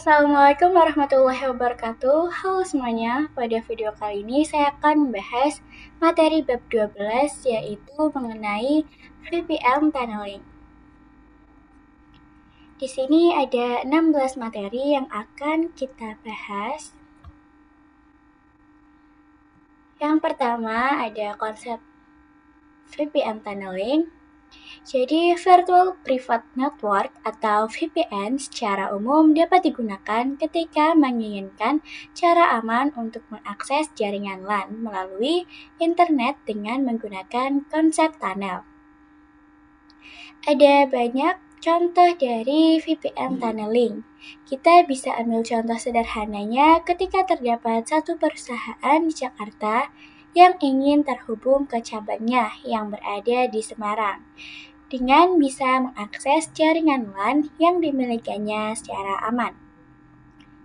Assalamualaikum warahmatullahi wabarakatuh. Halo semuanya, pada video kali ini saya akan membahas materi bab 12 yaitu mengenai VPN tunneling. Di sini ada 16 materi yang akan kita bahas. Yang pertama ada konsep VPN tunneling. Jadi, Virtual Private Network atau VPN secara umum dapat digunakan ketika menginginkan cara aman untuk mengakses jaringan LAN melalui internet dengan menggunakan konsep tunnel. Ada banyak contoh dari VPN tunneling. Kita bisa ambil contoh sederhananya ketika terdapat satu perusahaan di Jakarta yang ingin terhubung ke cabangnya yang berada di Semarang, dengan bisa mengakses jaringan LAN yang dimilikinya secara aman.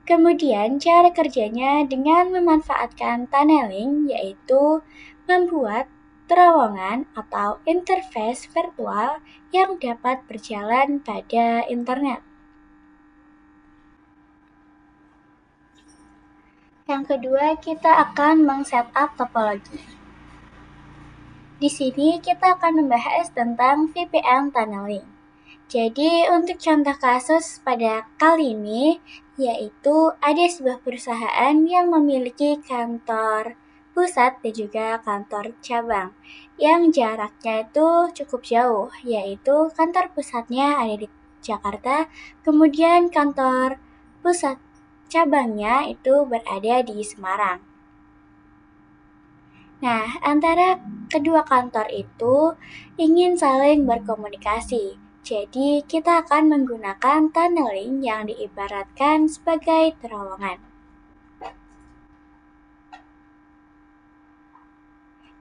Kemudian cara kerjanya dengan memanfaatkan tunneling yaitu membuat terowongan atau interface virtual yang dapat berjalan pada internet. Yang kedua, kita akan meng-setup topologi. Di sini kita akan membahas tentang VPN tunneling. Jadi untuk contoh kasus pada kali ini, yaitu ada sebuah perusahaan yang memiliki kantor pusat dan juga kantor cabang, yang jaraknya itu cukup jauh, yaitu kantor pusatnya ada di Jakarta, kemudian kantor pusat cabangnya itu berada di Semarang. Nah, antara kedua kantor itu ingin saling berkomunikasi. Jadi, kita akan menggunakan tunneling yang diibaratkan sebagai terowongan.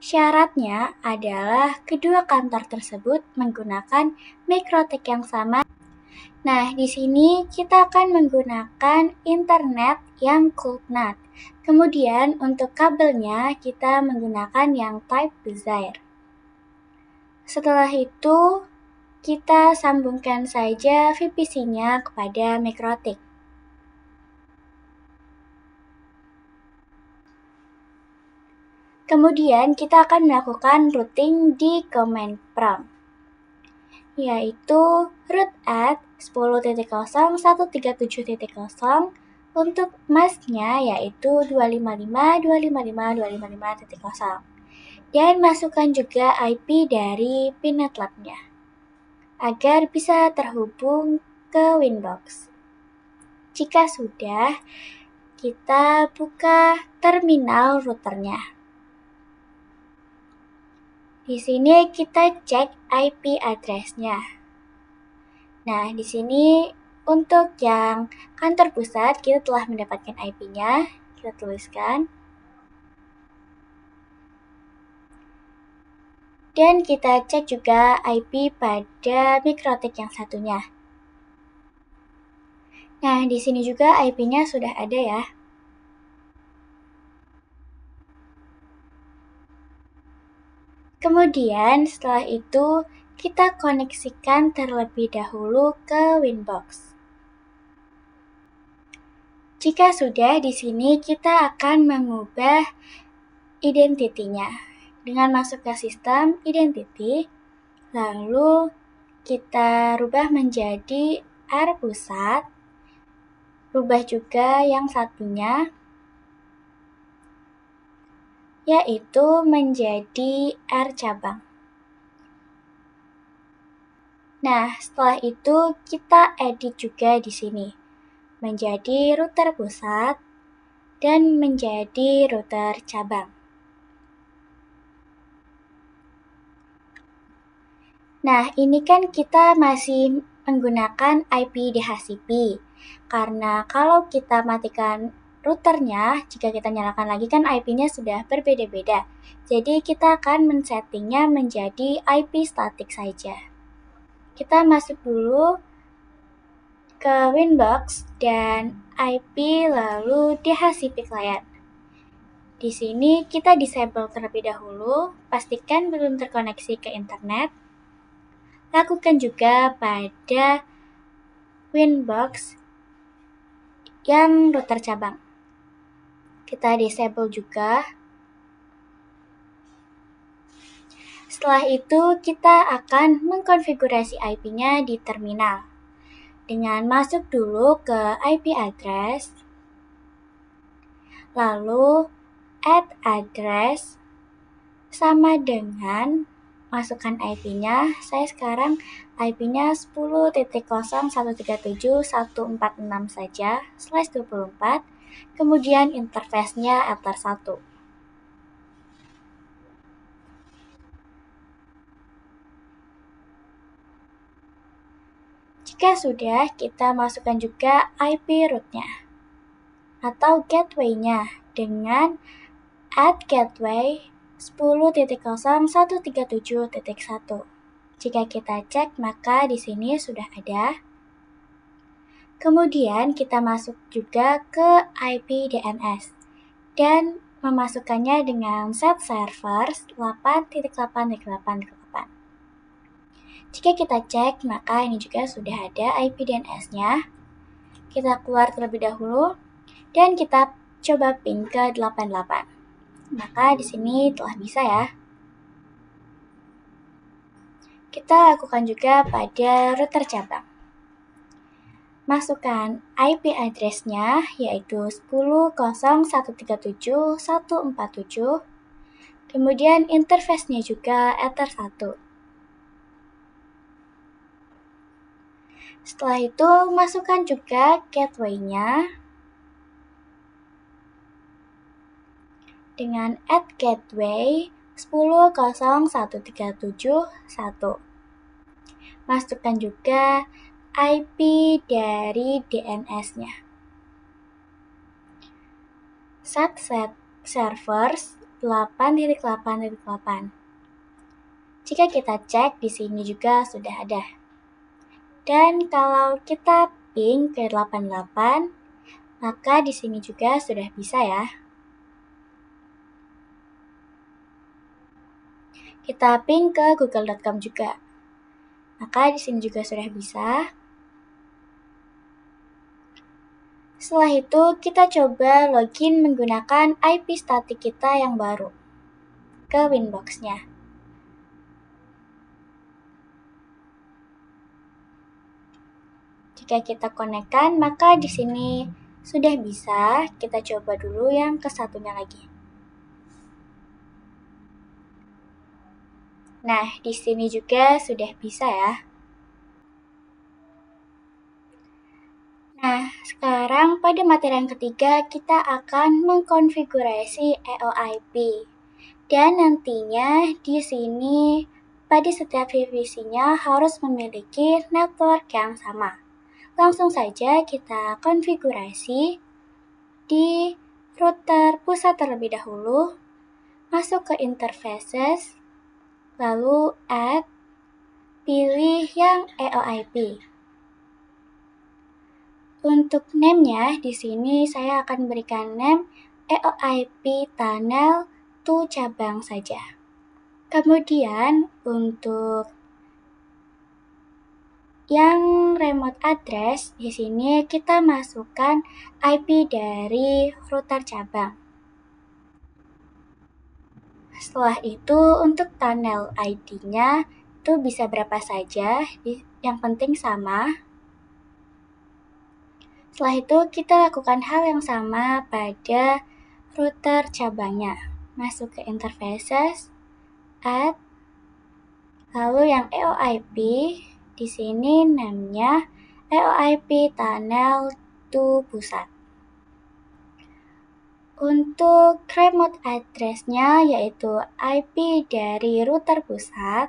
Syaratnya adalah kedua kantor tersebut menggunakan mikrotik yang sama. Nah, di sini kita akan menggunakan internet yang CloudNet. Kemudian untuk kabelnya kita menggunakan yang type Desire. Setelah itu kita sambungkan saja VPC-nya kepada mikrotik. Kemudian kita akan melakukan routing di command prompt, yaitu root at 10.0.137.0 untuk masknya yaitu 255.255.255.0 dan masukkan juga IP dari Pinet Lab-nya agar bisa terhubung ke Winbox. Jika sudah, kita buka terminal routernya. Di sini kita cek IP address-nya. Nah, di sini untuk yang kantor pusat kita telah mendapatkan IP-nya, kita tuliskan. Dan kita cek juga IP pada mikrotik yang satunya. Nah, di sini juga IP-nya sudah ada ya. Kemudian setelah itu kita koneksikan terlebih dahulu ke Winbox. Jika sudah, di sini kita akan mengubah identitinya dengan masuk ke sistem identity, lalu kita rubah menjadi R pusat, rubah juga yang satunya, yaitu menjadi R cabang. Nah, setelah itu kita edit juga di sini, menjadi router pusat dan menjadi router cabang. Nah, ini kan kita masih menggunakan IP DHCP, karena kalau kita matikan routernya, jika kita nyalakan lagi kan IP-nya sudah berbeda-beda. Jadi kita akan men-settingnya menjadi IP static saja. Kita masuk dulu ke Winbox dan IP lalu DHCP client. Di sini kita disable terlebih dahulu, pastikan belum terkoneksi ke internet. Lakukan juga pada Winbox yang router cabang. Kita disable juga. Setelah itu, kita akan mengkonfigurasi IP-nya di terminal. Dengan masuk dulu ke IP address, lalu add address sama dengan masukkan IP-nya. Saya sekarang IP-nya 10.0.137.146 saja, /24, kemudian interface-nya Ether1. Jika sudah, kita masukkan juga IP root-nya atau gateway-nya dengan add gateway 10.0.137.1. Jika kita cek, maka di sini sudah ada. Kemudian kita masuk juga ke IP DNS dan memasukkannya dengan set servers 8.8.8.8. Jika kita cek, maka ini juga sudah ada IP DNS-nya. Kita keluar terlebih dahulu dan kita coba ping ke 88. Maka di sini telah bisa ya. Kita lakukan juga pada router cabang. Masukkan IP address-nya yaitu 10.137.147. Kemudian interface-nya juga Ether1. Setelah itu, masukkan juga gateway-nya dengan add gateway 10.0.137.1. Masukkan juga IP dari DNS-nya. Set servers 8.8.8. Jika kita cek, di sini juga sudah ada. Dan kalau kita ping ke 88, maka di sini juga sudah bisa ya. Kita ping ke google.com juga. Maka di sini juga sudah bisa. Setelah itu, kita coba login menggunakan IP static kita yang baru ke Winbox-nya. Jika kita konekkan, maka di sini sudah bisa. Kita coba dulu yang ke satunya lagi. Nah, di sini juga sudah bisa ya. Nah, sekarang pada materi yang ketiga, kita akan mengkonfigurasi EOIP. Dan nantinya di sini pada setiap divisinya harus memiliki network yang sama. Langsung saja kita konfigurasi di router pusat terlebih dahulu, masuk ke interfaces, lalu add, pilih yang EOIP. Untuk name-nya di sini saya akan berikan name EOIP tunnel to cabang saja. Kemudian untuk yang remote address di sini kita masukkan IP dari router cabang. Setelah itu untuk tunnel ID-nya itu bisa berapa saja, yang penting sama. Setelah itu kita lakukan hal yang sama pada router cabangnya. Masuk ke interfaces, add, lalu yang EOIP di sini namanya EOIP tunnel to pusat. Untuk remote address-nya yaitu IP dari router pusat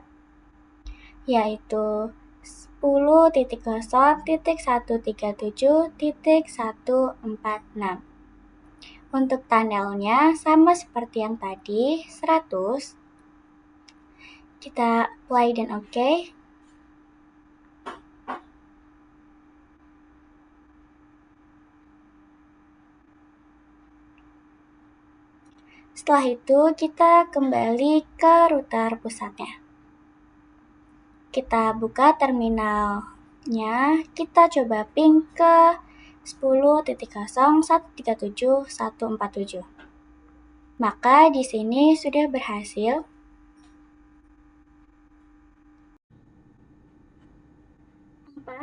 yaitu 10.0.137.146. Untuk tunnelnya sama seperti yang tadi, 100. Kita apply dan OK. Setelah itu kita kembali ke router pusatnya. Kita buka terminalnya, kita coba ping ke 10.0.137.147. Maka di sini sudah berhasil. Kita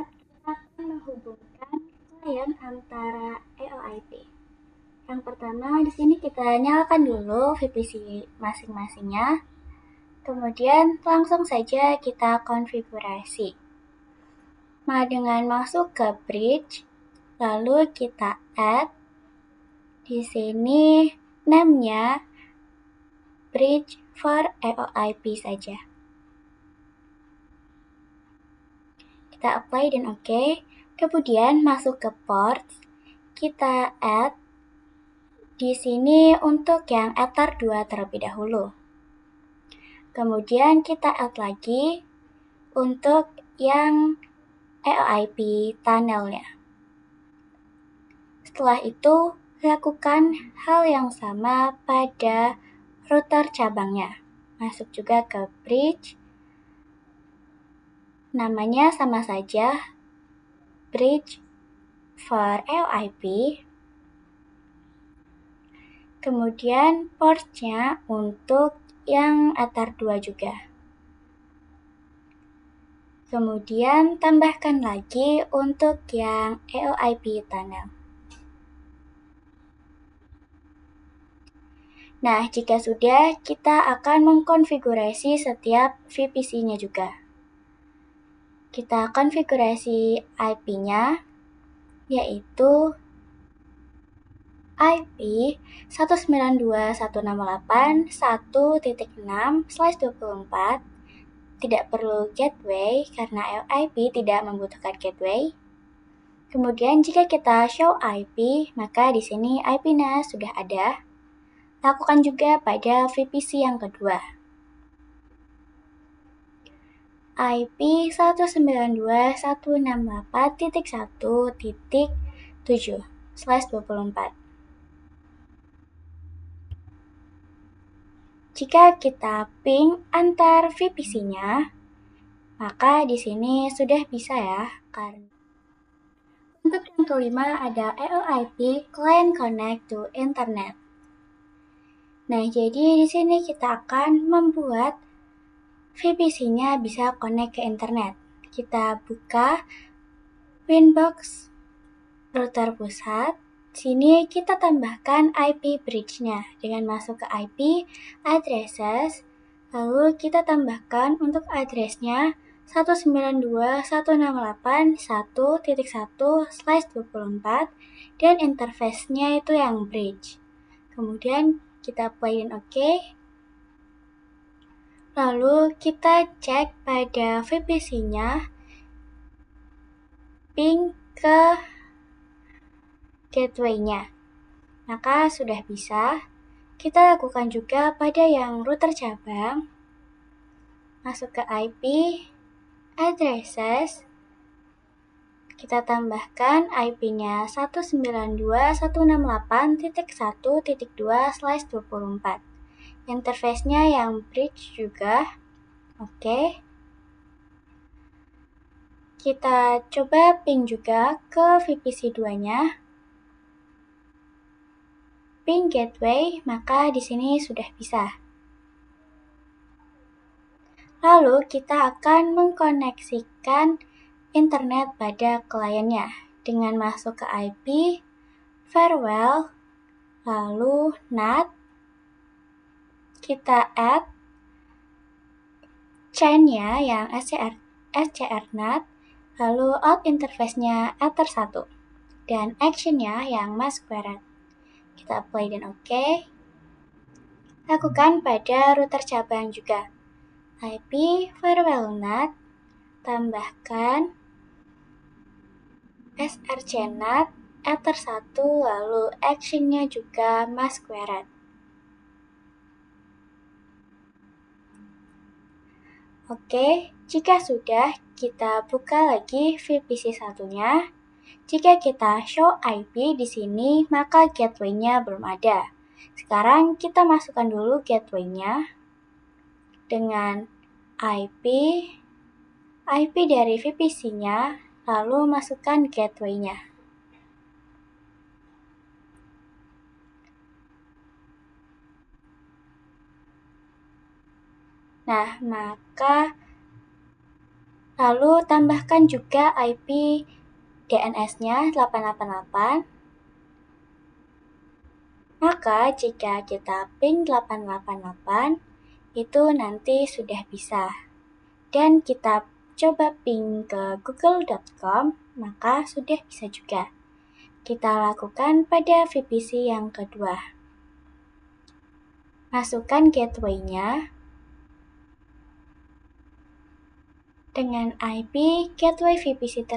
akan menghubungkan klien antara EOIP. Yang pertama, di sini kita nyalakan dulu VPC masing-masingnya. Kemudian langsung saja kita konfigurasi. Dengan masuk ke bridge, lalu kita add. Di sini name-nya bridge for EOIP saja. Kita apply dan oke. Kemudian masuk ke ports, kita add di sini untuk yang Ether 2 terlebih dahulu. Kemudian kita add lagi untuk yang EOIP tunnelnya. Setelah itu, lakukan hal yang sama pada router cabangnya. Masuk juga ke bridge. Namanya sama saja, bridge for EOIP. Kemudian portnya untuk yang Ether 2 juga. Kemudian tambahkan lagi untuk yang EOIP tunnel. Nah, jika sudah, kita akan mengkonfigurasi setiap VPC-nya juga. Kita konfigurasi IP-nya, yaitu IP 192.168.1.6/24. Tidak perlu gateway karena IP tidak membutuhkan gateway. Kemudian jika kita show IP, maka di sini IP-nya sudah ada. Lakukan juga pada VPC yang kedua. IP 192.168.1.7/24. Jika kita ping antar VPC-nya, maka di sini sudah bisa ya. Untuk yang kelima ada EOIP Client Connect to Internet. Nah, jadi di sini kita akan membuat VPC-nya bisa connect ke internet. Kita buka Winbox router pusat. Sini kita tambahkan IP bridge-nya dengan masuk ke IP addresses. Lalu kita tambahkan untuk address-nya 192.168.1.1/24 dan interface-nya itu yang bridge. Kemudian kita apply dan oke. Lalu kita cek pada VPC-nya ping ke gateway-nya. Maka sudah bisa. Kita lakukan juga pada yang router cabang. Masuk ke IP addresses. Kita tambahkan IP-nya 192.168.1.2/24. Interface-nya yang bridge juga. Oke. Kita coba ping juga ke VPC 2-nya. Ping gateway, maka di sini sudah bisa. Lalu kita akan mengkoneksikan internet pada kliennya dengan masuk ke IP farewell, lalu NAT. Kita add chain-nya yang SCR NAT, lalu out interface-nya Ether 1, dan action-nya yang masquerade. Kita apply dan oke. Lakukan pada router cabang juga. IP farewell NAT, tambahkan SRC NAT, Ether 1, lalu action-nya juga masquerade. Oke, jika sudah, kita buka lagi VPC satunya. Jika kita show IP di sini, maka gateway-nya belum ada. Sekarang kita masukkan dulu gateway-nya dengan IP dari VPC-nya, lalu masukkan gateway-nya. Nah, maka lalu tambahkan juga IP DNS-nya 888. Maka jika kita ping 888, itu nanti sudah bisa. Dan kita coba ping ke google.com, maka sudah bisa juga. Kita lakukan pada VPC yang kedua. Masukkan gateway-nya dengan IP gateway VPC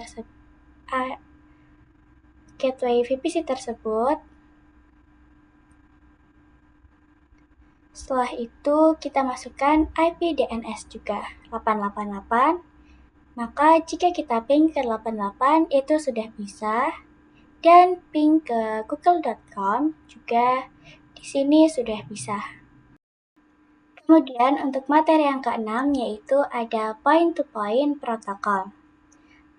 tersebut. Setelah itu kita masukkan IP DNS juga 888. Maka jika kita ping ke 88 itu sudah bisa. Dan ping ke google.com juga di sini sudah bisa. Kemudian untuk materi yang keenam yaitu ada point-to-point protocol.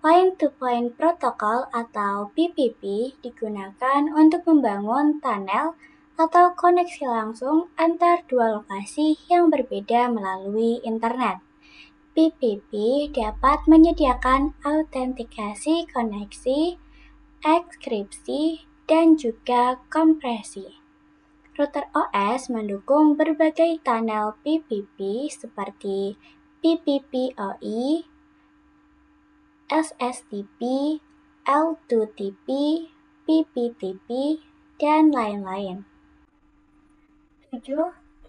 Point-to-point protocol atau PPP digunakan untuk membangun tunnel atau koneksi langsung antar dua lokasi yang berbeda melalui internet. PPP dapat menyediakan autentikasi koneksi, enkripsi, dan juga kompresi. Router OS mendukung berbagai tunnel PPP seperti PPPoE, SSTP, L2TP, PPTP, dan lain-lain. 7.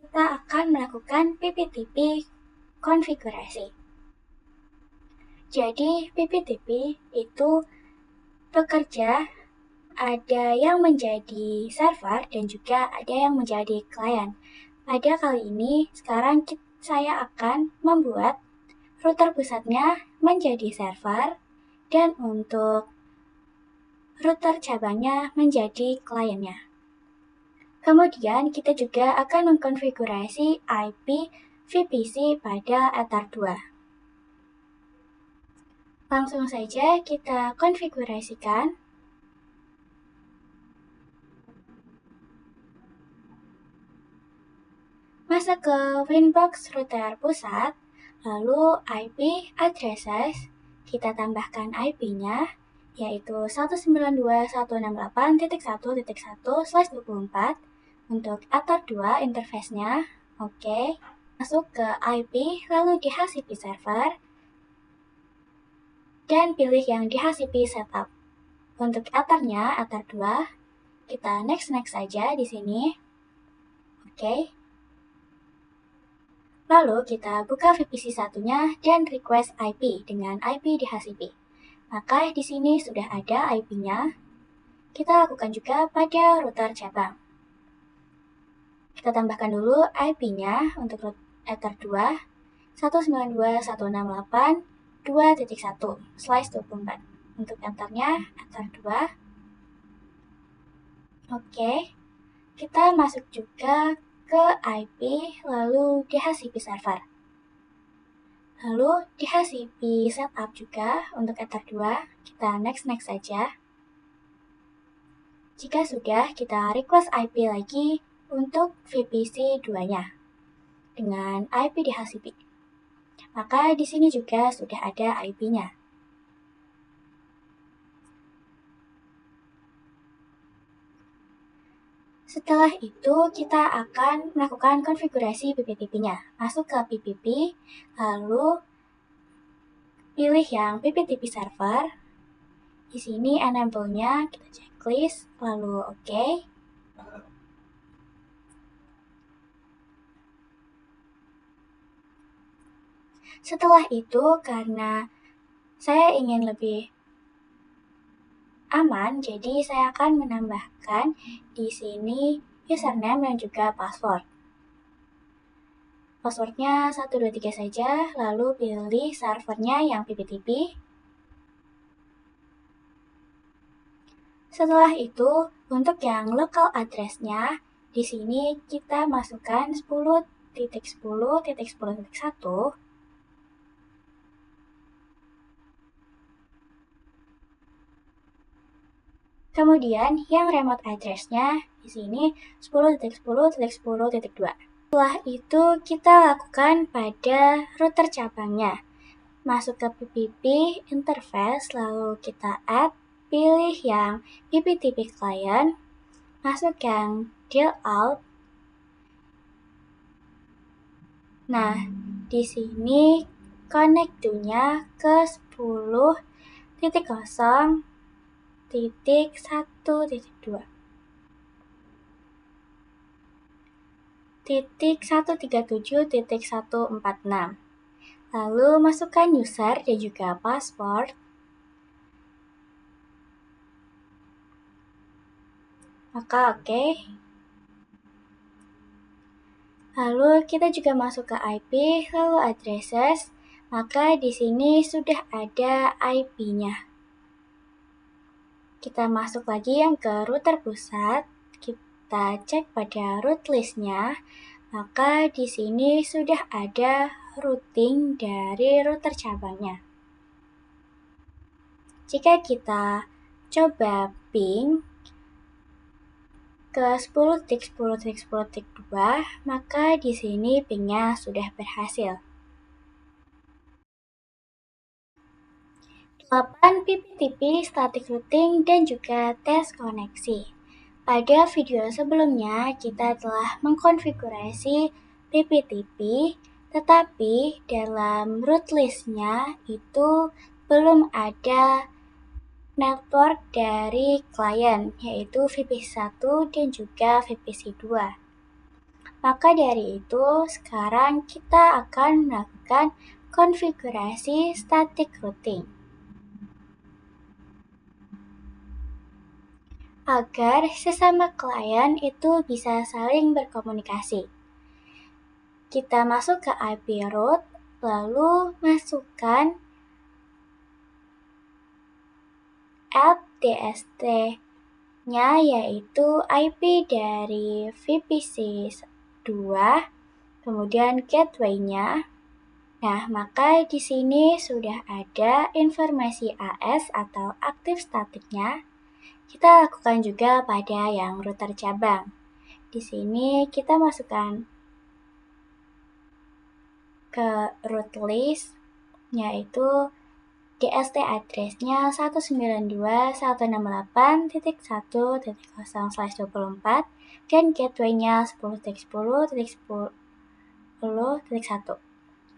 Kita akan melakukan PPTP konfigurasi. Jadi PPTP itu bekerja ada yang menjadi server dan juga ada yang menjadi klien. Pada kali ini, sekarang saya akan membuat router pusatnya menjadi server dan untuk router cabangnya menjadi kliennya. Kemudian kita juga akan mengkonfigurasi IP VPC pada Ether 2. Langsung saja kita konfigurasikan. Masuk ke Winbox router pusat, lalu IP addresses, kita tambahkan IP-nya, yaitu 192.168.1.1/24 untuk Ether 2 interface-nya. Oke. Masuk ke IP, lalu DHCP server, dan pilih yang DHCP setup. Untuk Ether-nya, Ether 2, kita next saja di sini. Oke. Lalu kita buka VPC satunya dan request IP dengan IP DHCP. Maka di sini sudah ada IP-nya. Kita lakukan juga pada router cabang. Kita tambahkan dulu IP-nya untuk Ether 2 192.168.2.1/24. Untuk Ether-nya Ether 2. Oke. Kita masuk juga ke IP lalu DHCP server. Lalu DHCP setup juga untuk Ether 2, kita next saja. Jika sudah, kita request IP lagi untuk VPC 2-nya dengan IP DHCP. Maka di sini juga sudah ada IP-nya. Setelah itu, kita akan melakukan konfigurasi PPTP-nya. Masuk ke PPP, lalu pilih yang PPTP server. Di sini enable-nya kita checklist, lalu oke. Setelah itu, karena saya ingin lebih aman, jadi saya akan menambahkan di sini username dan juga password. Passwordnya 123 saja, lalu pilih servernya yang PPTP. Setelah itu, untuk yang local address-nya, di sini kita masukkan 10.10.10.1. Kemudian yang remote address-nya di sini 10.10.10.2. Setelah itu kita lakukan pada router cabangnya. Masuk ke PPP interface, lalu kita add, pilih yang PPTP client, masuk yang deal out. Nah, di sini connect to-nya ke 10.0.1.2. 137.146. Lalu masukkan user dan juga password. Maka oke. Lalu kita juga masuk ke IP, lalu addresses. Maka di sini sudah ada IP-nya. Kita masuk lagi yang ke router pusat. Kita cek pada root list-nya. Maka di sini sudah ada routing dari router cabangnya. Jika kita coba ping ke 10.10.10.2, maka di sini pingnya sudah berhasil. 8 PPTP static routing dan juga tes koneksi. Pada video sebelumnya kita telah mengkonfigurasi PPTP, tetapi dalam root list-nya itu belum ada network dari klien, yaitu VPC1 dan juga VPC2. Maka dari itu, sekarang kita akan melakukan konfigurasi static routing agar sesama klien itu bisa saling berkomunikasi. Kita masuk ke IP root, lalu masukkan add DST-nya, yaitu IP dari VPC2, kemudian gateway-nya. Nah, maka di sini sudah ada informasi AS atau aktif statiknya. Kita lakukan juga pada yang router cabang. Di sini kita masukkan ke root list, yaitu DST address-nya 192.168.1.0/24 dan gateway-nya 10.10.10.10.1.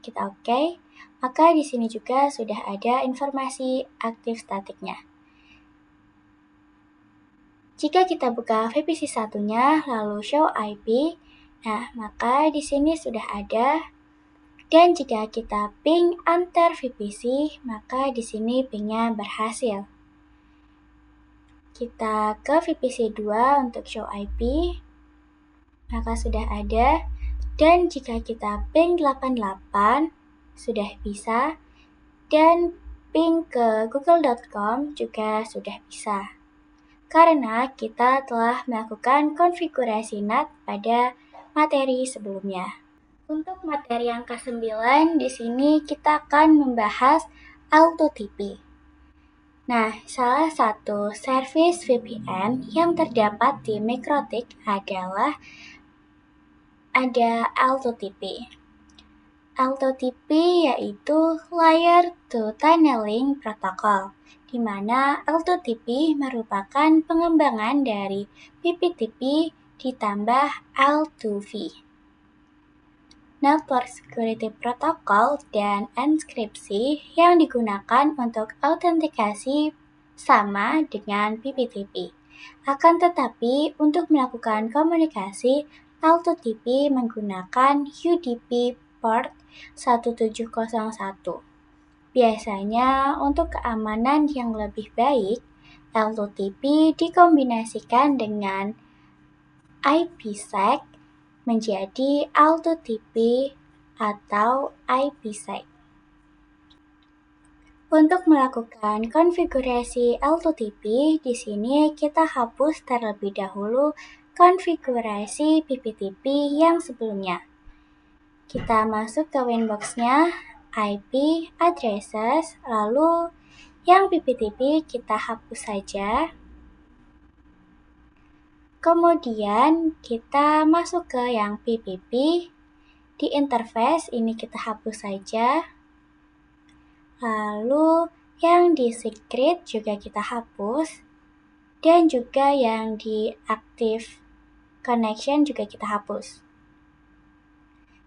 Kita oke. Maka di sini juga sudah ada informasi aktif statiknya. Jika kita buka VPC1-nya lalu show IP, nah maka di sini sudah ada. Dan jika kita ping antar VPC, maka di sini pingnya berhasil. Kita ke VPC2 untuk show IP, maka sudah ada. Dan jika kita ping 88, sudah bisa. Dan ping ke google.com juga sudah bisa. Karena kita telah melakukan konfigurasi NAT pada materi sebelumnya. Untuk materi yang ke-9, di sini kita akan membahas AutoTP. Nah, salah satu service VPN yang terdapat di MikroTik adalah ada AutoTP. AutoTP yaitu Layer 2 Tunneling Protocol, di mana AutoTP merupakan pengembangan dari PPTP ditambah L2V. Network Security Protocol dan enkripsi yang digunakan untuk autentikasi sama dengan PPTP. Akan tetapi, untuk melakukan komunikasi, AutoTP menggunakan UDP port 1701. Biasanya, untuk keamanan yang lebih baik, AutoTP dikombinasikan dengan IPsec menjadi AutoTP atau IPsec. Untuk melakukan konfigurasi AutoTP, di sini kita hapus terlebih dahulu konfigurasi PPTP yang sebelumnya. Kita masuk ke Winbox-nya, IP, addresses, lalu yang PPTP kita hapus saja. Kemudian kita masuk ke yang PPP. Di interface ini kita hapus saja. Lalu yang di secret juga kita hapus. Dan juga yang di active connection juga kita hapus.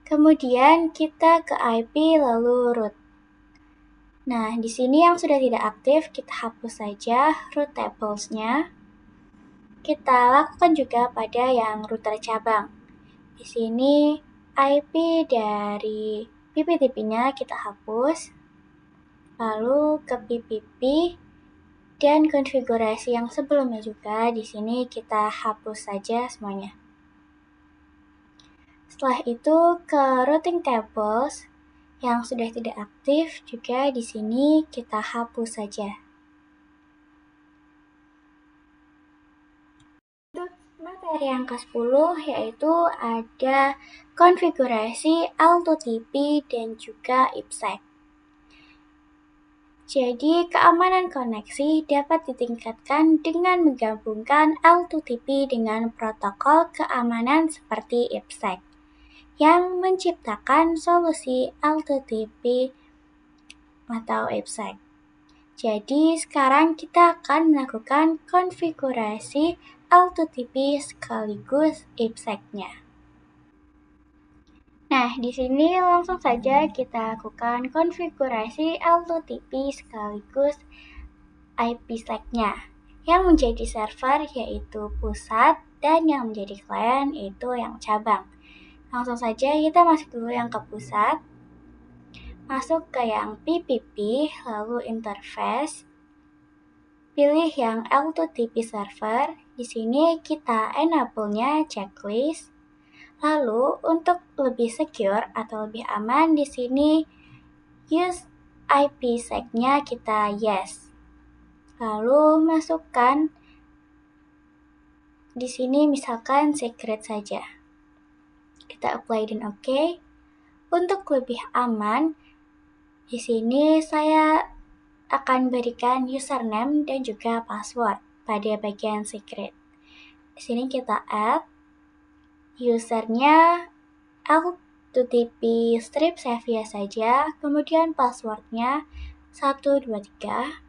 Kemudian kita ke IP lalu root. Nah, di sini yang sudah tidak aktif kita hapus saja root tables-nya. Kita lakukan juga pada yang router cabang. Di sini IP dari PPTP-nya kita hapus. Lalu ke PPP dan konfigurasi yang sebelumnya juga di sini kita hapus saja semuanya. Setelah itu ke routing tables yang sudah tidak aktif juga di sini kita hapus saja. Untuk materi yang ke-10 yaitu ada konfigurasi AutoTP dan juga IPsec. Jadi, keamanan koneksi dapat ditingkatkan dengan menggabungkan AutoTP dengan protokol keamanan seperti IPsec yang menciptakan solusi AutoTP atau IPsec. Jadi, sekarang kita akan melakukan konfigurasi AutoTP sekaligus IPsec-nya. Nah, di sini langsung saja kita lakukan konfigurasi AutoTP sekaligus IPsec-nya. Yang menjadi server yaitu pusat dan yang menjadi klien yaitu yang cabang. Langsung saja kita masuk dulu yang ke pusat. Masuk ke yang PPP, lalu interface. Pilih yang AutoTP server. Di sini kita enable-nya checklist. Lalu untuk lebih secure atau lebih aman di sini use IPsec-nya kita yes. Lalu masukkan di sini misalkan secret saja. Kita apply dan OK. Untuk lebih aman di sini saya akan berikan username dan juga password pada bagian secret. Di sini kita add usernya AutoTP strip Xavier saja, kemudian passwordnya 123.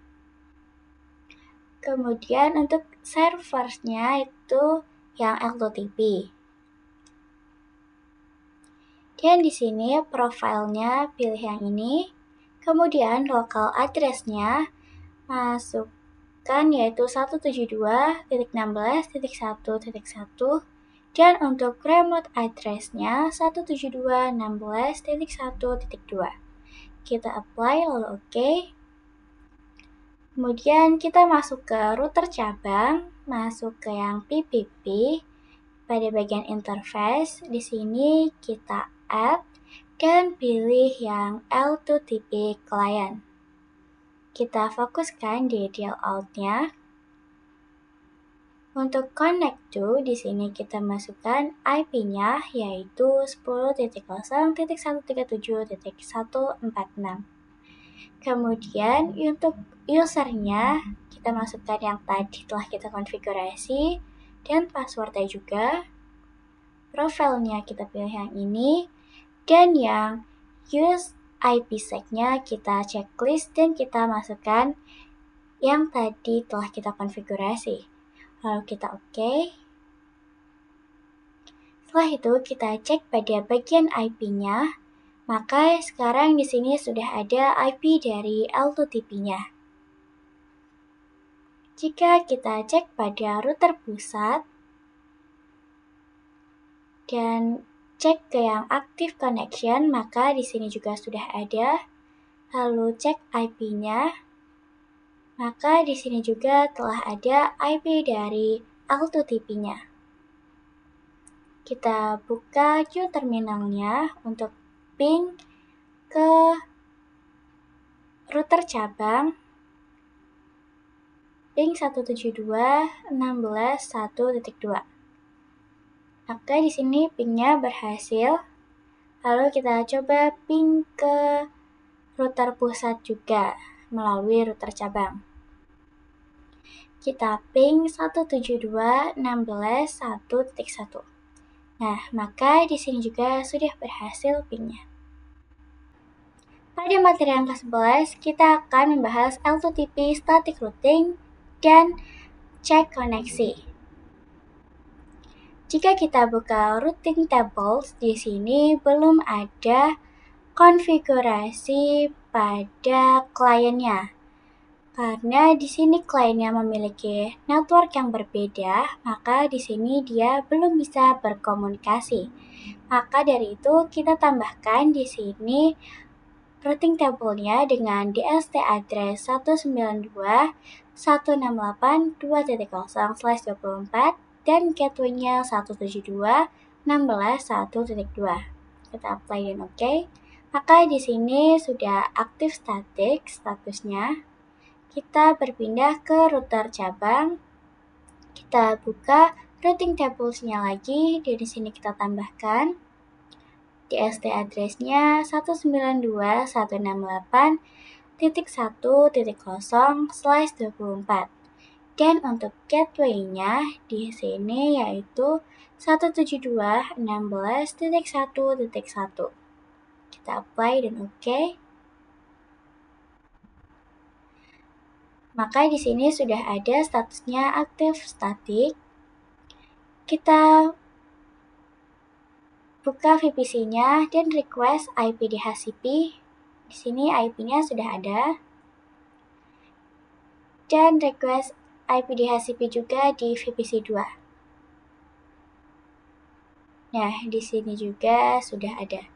Kemudian untuk serversnya itu yang AutoTP. Dan di sini profilnya pilih yang ini. Kemudian local address-nya masukkan yaitu 172.16.1.1 dan untuk remote address-nya 172.16.1.2. Kita apply lalu OK. Kemudian kita masuk ke router cabang, masuk ke yang PPP. Pada bagian interface, di sini kita add dan pilih yang AutoTP client. Kita fokuskan di dial out-nya. Untuk connect to, di sini kita masukkan IP-nya yaitu 10.137.146. Kemudian untuk usernya kita masukkan yang tadi telah kita konfigurasi dan passwordnya juga. Profilnya kita pilih yang ini dan yang use IPsec-nya kita checklist dan kita masukkan yang tadi telah kita konfigurasi. Lalu kita OK. Setelah itu kita cek pada bagian IP-nya. Maka sekarang di sini sudah ada IP dari AutoTP-nya. Jika kita cek pada router pusat dan cek ke yang active connection, maka di sini juga sudah ada. Lalu cek IP-nya. Maka di sini juga telah ada IP dari AutoTP-nya. Kita buka Q terminalnya untuk ping ke router cabang ping 172.16.1.2. Maka di sini pingnya berhasil. Lalu kita coba ping ke router pusat juga melalui router cabang. kita ping 172.16.1.1. Nah, maka di sini juga sudah berhasil pingnya. Pada materi yang ke-11, kita akan membahas L2TP static routing dan cek koneksi. Jika kita buka routing tables, di sini belum ada konfigurasi pada kliennya. Karena di sini kliennya memiliki network yang berbeda, maka di sini dia belum bisa berkomunikasi. Maka dari itu kita tambahkan di sini routing table-nya dengan DST address 192.168.2.0/24 dan gateway-nya 172.16.1.2. Kita apply dan OK. Maka di sini sudah aktif static statusnya. Kita berpindah ke router cabang. Kita buka routing tables-nya lagi. Di sini kita tambahkan DST address-nya 192.168.1.0/24. Dan untuk gateway-nya di sini yaitu 172.16.1.1. Kita apply dan OK. Maka di sini sudah ada statusnya aktif static. Kita buka VPC-nya dan request IP DHCP. Di sini IP-nya sudah ada. Dan request IP DHCP juga di VPC 2. Nah, di sini juga sudah ada.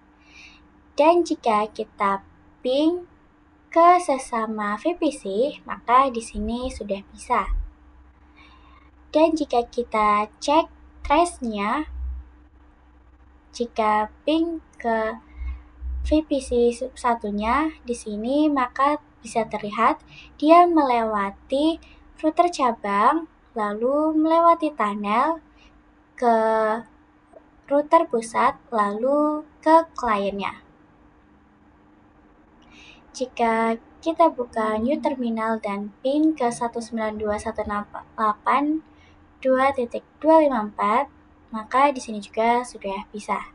Dan jika kita ping ke sesama VPC, maka di sini sudah bisa. Dan jika kita cek trace-nya, jika ping ke VPC satunya di sini, maka bisa terlihat dia melewati router cabang, lalu melewati tunnel ke router pusat, lalu ke kliennya. Jika kita buka new terminal dan ping ke 192.168.2.254, maka di sini juga sudah bisa.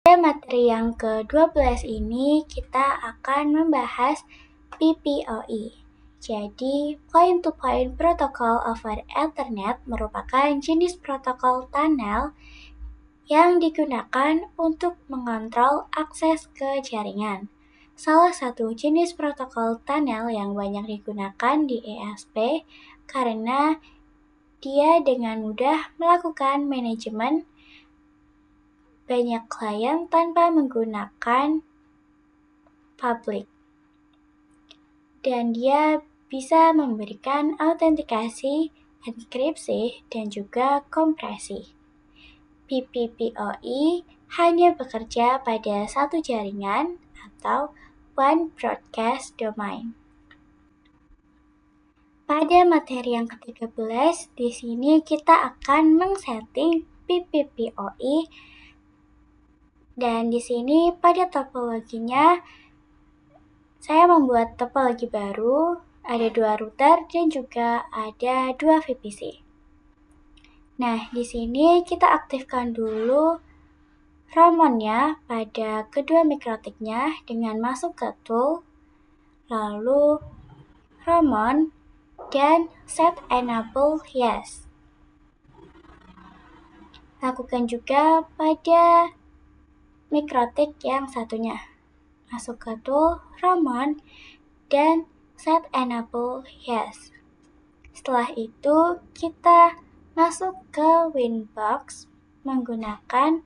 Pada materi yang ke-12 ini kita akan membahas PPOE. Jadi, Point-to-Point Protocol over Ethernet merupakan jenis protokol tunnel yang digunakan untuk mengontrol akses ke jaringan. Salah satu jenis protokol tunnel yang banyak digunakan di ESP karena dia dengan mudah melakukan manajemen banyak klien tanpa menggunakan public. Dan dia bisa memberikan autentikasi, enkripsi, dan juga kompresi. PPPoE hanya bekerja pada satu jaringan atau one broadcast domain. Pada materi yang ke-13, di sini kita akan mengsetting PPPoE. Dan di sini pada topologinya saya membuat topologi baru, ada 2 router dan juga ada 2 VPC. Nah, di sini kita aktifkan dulu Ramon-nya pada kedua mikrotiknya dengan masuk ke tool, lalu Ramon dan set enable yes. Lakukan juga pada mikrotik yang satunya. Masuk ke tool, Ramon, dan set enable yes. Setelah itu kita masuk ke Winbox menggunakan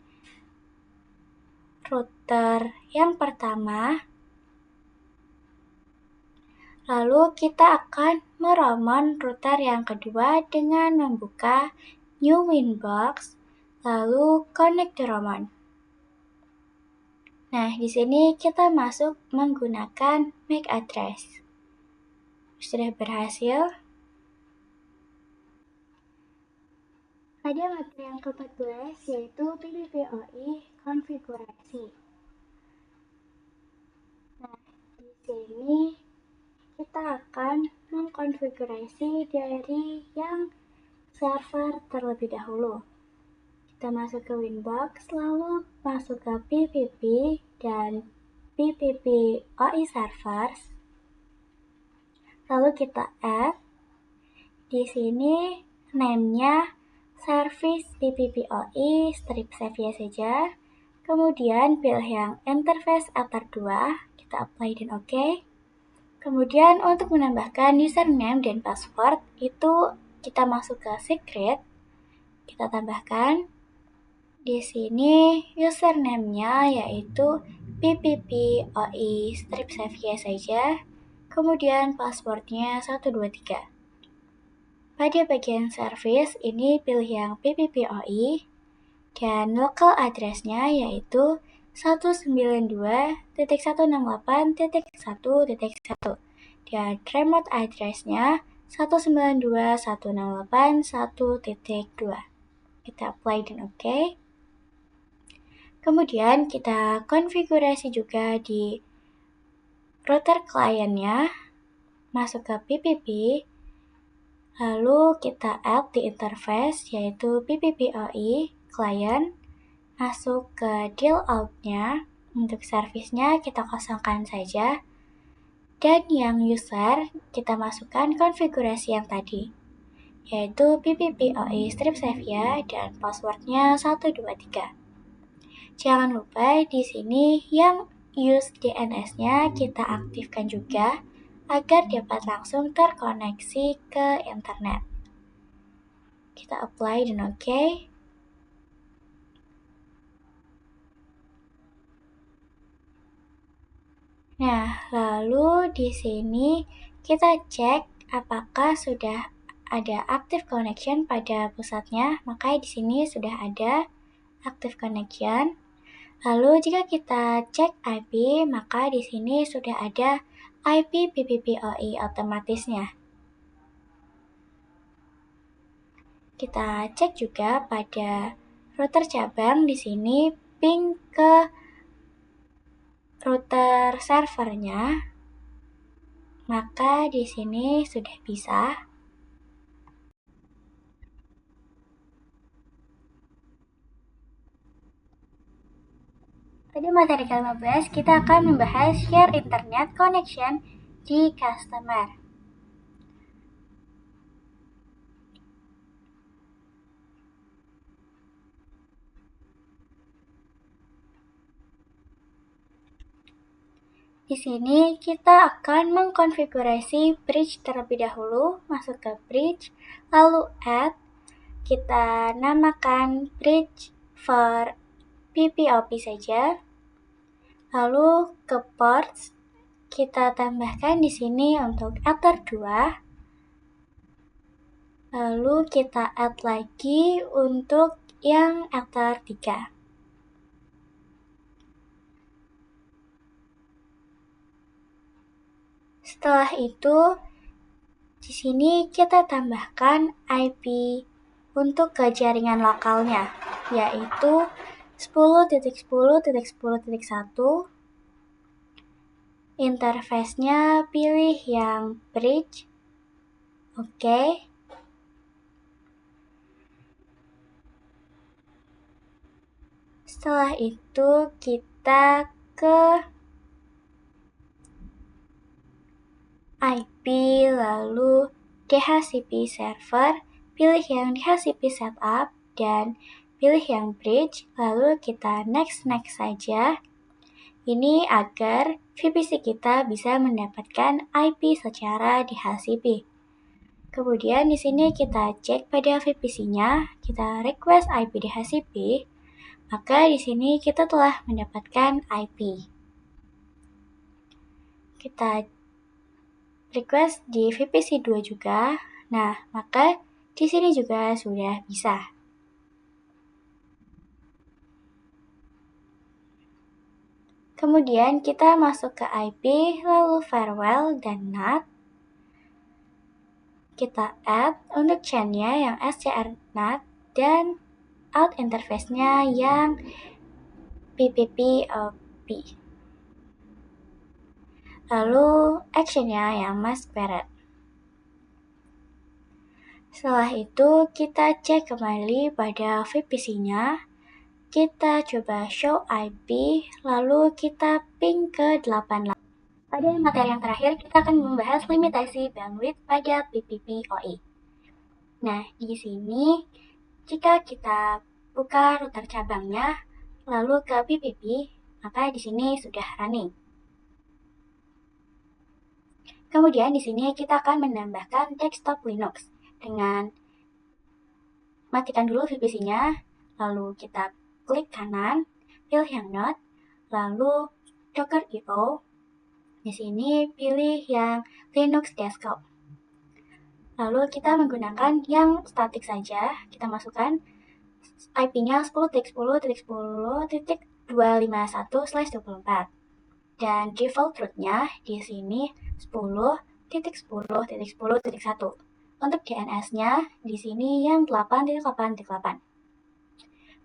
router yang pertama. Lalu kita akan meromon router yang kedua dengan membuka new Winbox, lalu connect to Ramon. Nah, di sini kita masuk menggunakan MAC address. Sudah berhasil. Pada materi yang ke-14 yaitu PPPoE konfigurasi. Nah, di sini kita akan mengkonfigurasi dari yang server terlebih dahulu. Kita masuk ke Winbox, lalu masuk ke PPP dan PPP OI Servers. Lalu kita add. Di sini name-nya Service PPPoE strip Xavier saja. Kemudian pilih yang interface altar 2, kita apply dan OK. Kemudian untuk menambahkan username dan password itu kita masuk ke secret, kita tambahkan. Di sini username-nya yaitu PPPoE strip Xavier saja. Kemudian passwordnya 123. Pada bagian service ini pilih yang PPPoE dan local address-nya yaitu 192.168.1.1 dan remote address-nya 192.168.1.2. Kita apply dan OK. Kemudian kita konfigurasi juga di router kliennya, masuk ke PPP, lalu kita add di interface yaitu PPPoE client, masuk ke deal out-nya, untuk service-nya kita kosongkan saja, dan yang user kita masukkan konfigurasi yang tadi, yaitu PPPoE strip Xavier dan passwordnya 123. Jangan lupa di sini yang use DNS-nya kita aktifkan juga agar dapat langsung terkoneksi ke internet. Kita apply dan OK. Nah, lalu di sini kita cek apakah sudah ada active connection pada pusatnya. Maka di sini sudah ada active connection. Lalu jika kita cek IP, maka di sini sudah ada IP PPPoE otomatisnya. Kita cek juga pada router cabang, di sini ping ke router servernya, maka di sini sudah bisa. Pada materi ke-15 kita akan membahas share internet connection di customer. Di sini kita akan mengkonfigurasi bridge terlebih dahulu, masuk ke bridge, lalu add, kita namakan bridge for PPOP saja. Lalu ke ports, kita tambahkan di sini untuk altar 2. Lalu kita add lagi untuk yang altar 3. Setelah itu, di sini kita tambahkan IP untuk ke jaringan lokalnya, yaitu 10.10.10.1. Interface-nya pilih yang bridge. Oke. Setelah itu kita ke IP, lalu DHCP server, pilih yang DHCP setup dan pilih yang bridge, lalu kita next saja. Ini agar VPC kita bisa mendapatkan IP secara DHCP. Kemudian di sini kita cek pada VPC-nya, kita request IP DHCP, maka di sini kita telah mendapatkan IP. Kita request di VPC 2 juga. Nah, maka di sini juga sudah bisa. Kemudian kita masuk ke IP, lalu farewell dan NAT. Kita add untuk chain-nya yang SCR NAT dan out interface-nya yang PPPoP. Lalu actionnya yang mask parrot. Setelah itu kita cek kembali pada VPC-nya. Kita coba show IP, lalu kita ping ke 88. Pada materi yang terakhir, kita akan membahas limitasi bandwidth pada PPPoE. Nah, di sini jika kita buka router cabangnya, lalu ke PPP, maka di sini sudah running. Kemudian di sini kita akan menambahkan desktop Linux dengan matikan dulu VPC-nya, lalu kita klik kanan, pilih yang not, lalu Docker.io. Di sini pilih yang Linux desktop. Lalu kita menggunakan yang statik saja, kita masukkan IP-nya 10.10.10.251/24. Dan default root-nya di sini 10.10.10.1. Untuk DNS-nya di sini yang 8.8.8.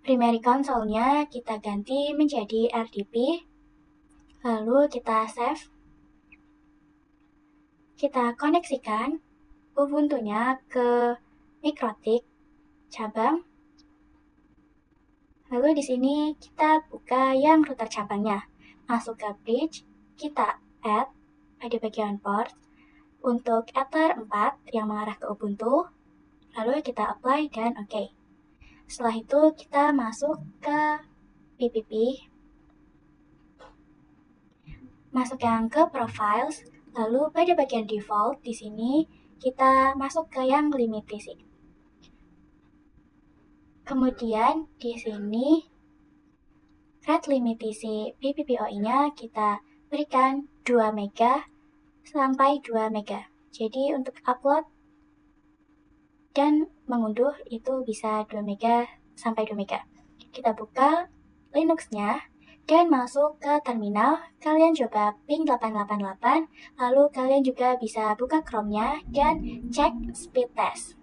Primary console-nya kita ganti menjadi RDP. Lalu kita save. Kita koneksikan Ubuntu-nya ke Mikrotik cabang. Lalu di sini kita buka yang router cabangnya. Masuk ke bridge, kita add pada bagian port untuk Ether 4 yang mengarah ke Ubuntu. Lalu kita apply dan OK. Setelah itu kita masuk ke PPP. Masuk yang ke profiles, lalu pada bagian default di sini kita masuk ke yang limitasi. Kemudian di sini rate limitasi PPPoE-nya kita berikan 2 mega sampai 2 mega. Jadi untuk upload dan mengunduh itu bisa 2 mega sampai 2 mega. Kita buka Linux-nya dan masuk ke terminal. Kalian coba ping 888, lalu kalian juga bisa buka Chrome-nya dan cek speed test.